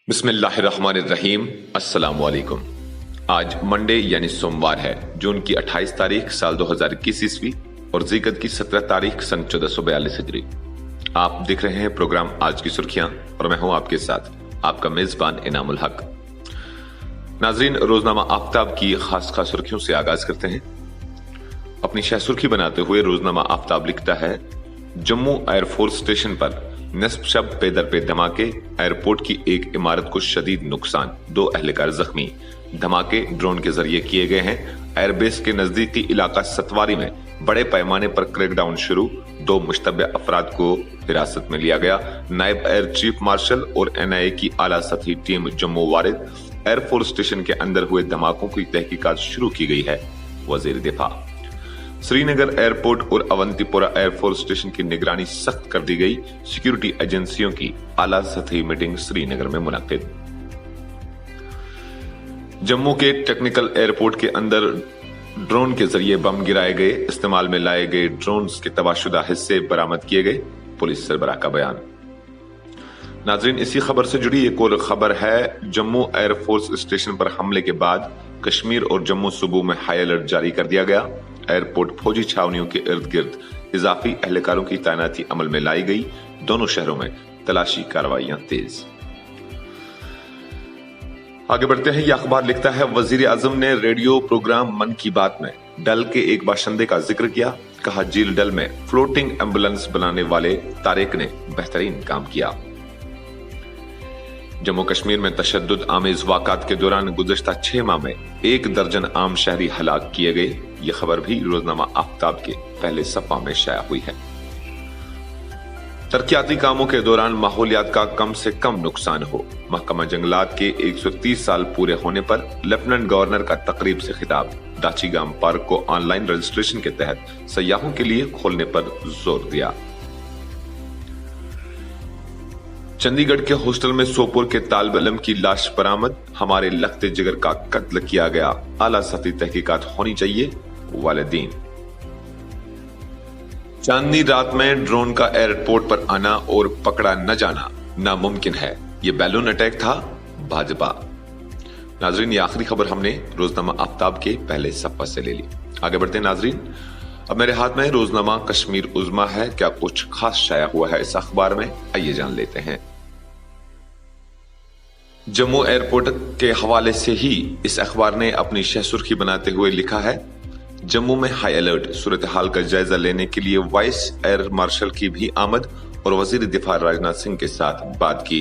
बिस्मिल्लाहिर्रहमानिर्रहीम। अस्सलाम वालेकुम। आज मंडे यानी सोमवार है, जून की 28 तारीख साल 2021 ईस्वी और ज़िलक़द की 17 तारीख सन 1442 हिजरी। आप देख रहे हैं प्रोग्राम आज की सुर्खियां और मैं हूं आपके साथ आपका मेजबान इनामुल हक। नाजरीन, रोजनामा आफ्ताब की खास सुर्खियों से आगाज करते हैं। अपनी शह सुर्खी बनाते हुए रोजनामा आफ्ताब लिखता है, जम्मू एयरफोर्स स्टेशन पर नस्ब शब पे दर पे धमाके, एयरपोर्ट की एक इमारत को शदीद नुकसान, 2 अहलकार जख्मी। धमाके ड्रोन के जरिए किए गए हैं। एयरबेस के नजदीकी इलाका सतवारी में बड़े पैमाने पर क्रैकडाउन शुरू, 2 मुश्तबे अफराद को हिरासत में लिया गया। नायब एयर चीफ मार्शल और NIA की आला सतही टीम जम्मू वारिद। एयरफोर्स स्टेशन के अंदर हुए धमाकों की तहकीकात शुरू की गई है। वजीर दिफा। श्रीनगर एयरपोर्ट और अवंतीपोरा एयरफोर्स स्टेशन की निगरानी सख्त कर दी गई। सिक्योरिटी एजेंसियों की आला सतही मीटिंग श्रीनगर में मुनक्किद। जम्मू के टेक्निकल एयरपोर्ट के अंदर ड्रोन के जरिए बम गिराए गए। इस्तेमाल में लाए गए ड्रोन के तबाहशुदा हिस्से बरामद किए गए, पुलिस सरबराह का बयान। नाजरीन, इसी खबर से जुड़ी एक और खबर है। जम्मू एयरफोर्स स्टेशन पर हमले के बाद कश्मीर और जम्मू सूबों में हाई अलर्ट जारी कर दिया गया। एयरपोर्ट फौजी छावनियों के इर्द गिर्द इजाफी एहलकारों की तैनाती अमल में लाई गई। दोनों शहरों में तलाशी कार्रवाइयां तेज। आगे बढ़ते हैं। यह अखबार लिखता है, वजीर आजम ने रेडियो प्रोग्राम मन की बात में डल के एक बाशिंदे का जिक्र किया। कहा, झील डल में फ्लोटिंग एम्बुलेंस बनाने वाले तारिक ने बेहतरीन काम किया। जम्मू कश्मीर में तशद्दुद आमेज वाक़ात के दौरान गुज़श्ता 6 माह में 1 दर्जन आम शहरी हलाक किए गए। यह खबर भी रोजनामा आफ्ताब के पहले सफ़ा में शाया हुई है। तरक्याती कामों के दौरान माहौलियात का कम से कम नुकसान हो। महकमा जंगलात के 130 साल पूरे होने पर लेफ्टिनेंट गवर्नर का तकरीब से खिताब। दाचीगाम पार्क को ऑनलाइन रजिस्ट्रेशन के तहत सयाहों के लिए खोलने पर जोर दिया। चंडीगढ़ के हॉस्टल में सोपोर के तालिब इल्म की लाश बरामद। हमारे लखते जिगर का कत्ल किया गया, आला सतही तहकीकात होनी चाहिए, वालिदीन। चांदनी रात में ड्रोन का एयरपोर्ट पर आना और पकड़ा न जाना नामुमकिन है, ये बैलून अटैक था, भाजपा। नाजरीन, ये आखिरी खबर हमने रोजनामा आफ्ताब के पहले सफ़ा से ले ली। आगे बढ़ते हैं नाजरीन। अब मेरे हाथ में रोजनामा कश्मीर उज़्मा है। क्या कुछ खास शाया हुआ है इस अखबार में, आइए जान लेते हैं। जम्मू एयरपोर्ट के हवाले से ही इस अखबार ने अपनी शह सुर्खी बनाते हुए लिखा है, जम्मू में हाई अलर्ट, सूरत हाल का जायजा लेने के लिए वाइस एयर मार्शल की भी आमद और वजीर दिफा राजनाथ सिंह के साथ बात की।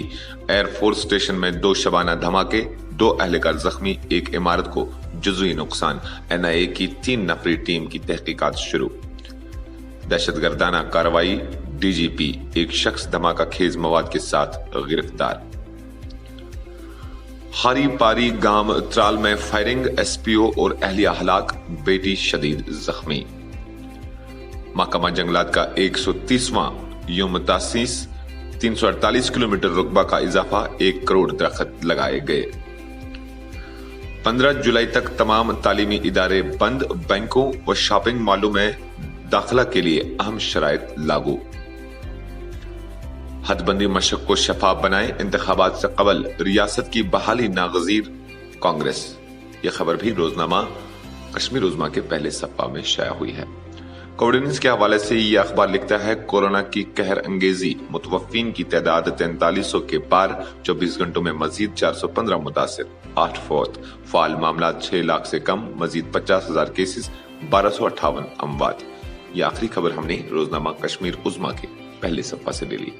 एयरफोर्स स्टेशन में 2 शबाना धमाके, 2 अहलकार जख्मी, 1 इमारत को जुज़वी नुकसान। NIA की 3 नफरी टीम की तहकीकात शुरू। दहशतगर्दाना कार्रवाई, DGP, एक शख्स धमाका खेज मवाद के साथ गिरफ्तार। हारी पारी गांव त्राल में फायरिंग, SPO और अहलिया हलाक, बेटी शदीद जख्मी। महकमा जंगलात का 130वां यौम तासीस, 348 किलोमीटर रुकबा का इजाफा, 1 करोड़ दरख्त लगाए गए। 15 जुलाई तक तमाम तालीमी इदारे बंद, बैंकों व शॉपिंग मॉलों में दाखिला के लिए अहम शराइत लागू। हदबंदी मशक को शफाफ बनाए, इंतखाबात से कबल रियासत की बहाली नागजीर, कांग्रेस। यह खबर भी रोजनामा कश्मीर उज़्मा के पहले सफ़ा में शाया हुई है। कोविड के हवाले से यह अखबार लिखता है, कोरोना की कहर अंगेजी, मुतवफ़्फ़ीन की तादाद 4300 के पार, 24 घंटों में मजीद 415 मुतासिर, 8 फौत, फाल मामला 6 लाख से कम, मजीद 50,000 केसेस, 1258 अमवात। यह आखिरी खबर हमने रोजनामा कश्मीर उज़्मा के पहले सफ़ा से ले ली।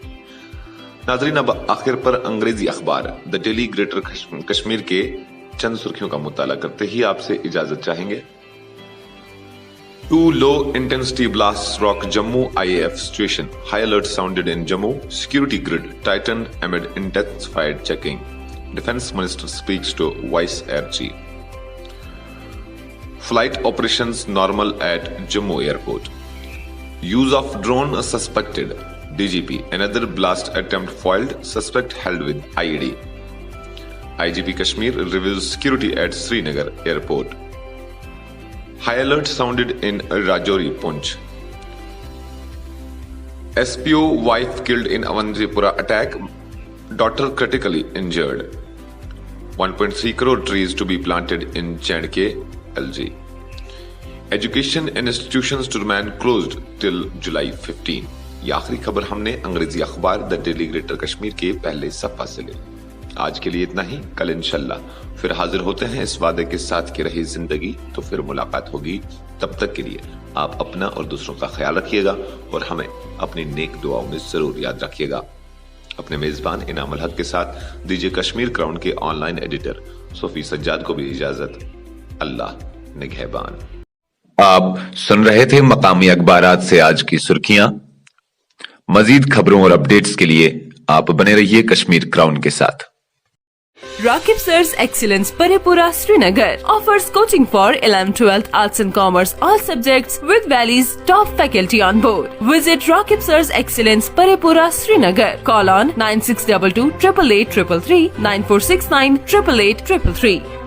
नाजरीन, अब आखिर पर अंग्रेजी अखबार द डेली ग्रेटर कश्मीर के चंद सुर्खियों का मुताला करते ही आपसे इजाजत चाहेंगे। 2 low intensity blasts rock Jammu IAF situation. High alert sounded in Jammu. Security grid tightened amid intensified checking. Defense Minister speaks to Vice Air Chief. Flight operations normal at Jammu Airport. Use of drone suspected. DGP. Another blast attempt foiled. Suspect held with IED. IGP Kashmir reviews security at Srinagar Airport. High alert sounded in Rajouri, Poonch. SPO wife killed in Avantipura attack. daughter critically injured. 1.3 crore trees to be planted in J&K, LG. Education institutions to remain closed till July 15. یہ آخری خبر ہم نے انگریزی اخبار the daily greater Kashmir کے پہلے صفحہ سے لی. آج کے لیے اتنا ہی. کل انشاءاللہ پھر حاضر ہوتے ہیں اس وعدے کے ساتھ کہ رہی زندگی تو پھر ملاقات ہوگی. تب تک کے لیے آپ اپنا اور دوسروں کا خیال رکھیے گا اور ہمیں اپنی نیک دعاؤں میں ضرور یاد رکھیے گا. اپنے میزبان انعام الحق کے ساتھ دیجیے کشمیر کراؤن کے آن لائن ایڈیٹر صوفی سجاد کو بھی اجازت. اللہ نگہبان. آپ سن رہے تھے مقامی اخبارات سے آج کی سرخیاں. مزید خبروں اور اپڈیٹس کے لیے آپ بنے رہیے کشمیر کراؤن کے ساتھ. Rakib Sir's Excellence Parepura Srinagar offers coaching for 11th, 12th, Arts and Commerce, all subjects with Valley's top faculty on board. Visit Rakib Sir's Excellence Parepura Srinagar. Call on 9622 888 333 9469 888 333.